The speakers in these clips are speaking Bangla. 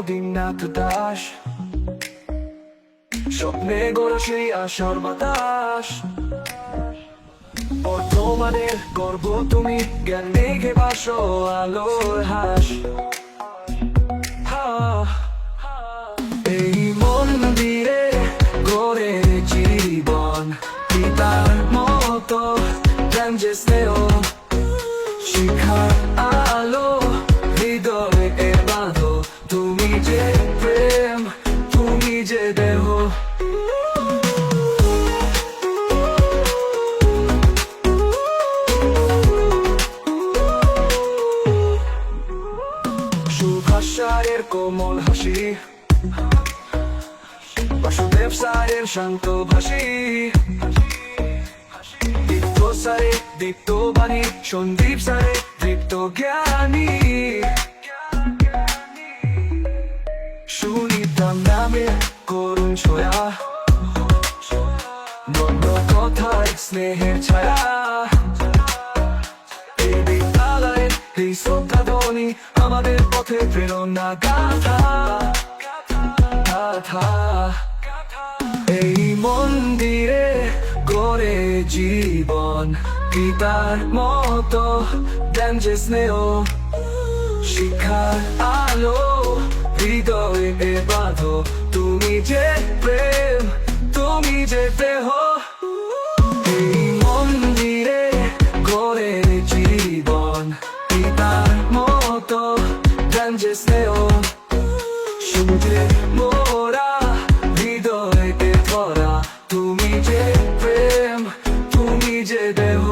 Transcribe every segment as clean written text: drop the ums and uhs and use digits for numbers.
দীননাথ দাস, স্বপ্নে গড়া সেই আশার বাতাস। বর্তমানের গর্ব তুমি, জ্ঞান মেঘে ভাসো আলোর হাস। এই মন্দিরে গড়ে জীবন, পিতার মতো জ্ঞান যে স্নেহ, শিখার আলো হৃদয়ে বাঁধো। তুমি যে প্রেম, তুমি যে দেহ। সুভাষ স্যারের কোমল হাসি, বাসুদেব স্যারের শান্ত ভাষী, দীপ্ত স্যারে দীপ্ত বাণী, সন্দীপ স্যারে দীপ্ত জ্ঞানী। সুনিতার নামে করুণ ছোঁয়া, নন্দ কথায় স্নেহের ছায়া। এই বিদ্যালয়ের এই শ্রদ্ধা ধ্বনি, আমাদের পথে প্রেরণা গাথা। এই মন্দিরে গড়ে জীবন, পিতার মতো দেন যে স্নেহ, শিখার আলো হৃদয়ে বাঁধো। তুমি যে প্রেম, তুমি যে দেহ। এই মন্দিরে গড়ে জীবন, পিতার মতো দেন যে স্নেহ, সমুদ্রে মোরা হৃদয়ে ধরা। তুমি যে প্রেম, তুমি যে দেহ।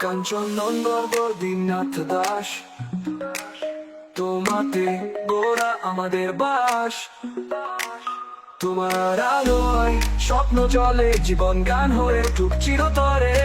কাঞ্চন নন্দন দীননাথ দাস, তোমাতে গোড়া আমাদের বাস। তোমার আলোয় স্বপ্ন চলে, জীবন গান হয়ে টুক চিরতরে।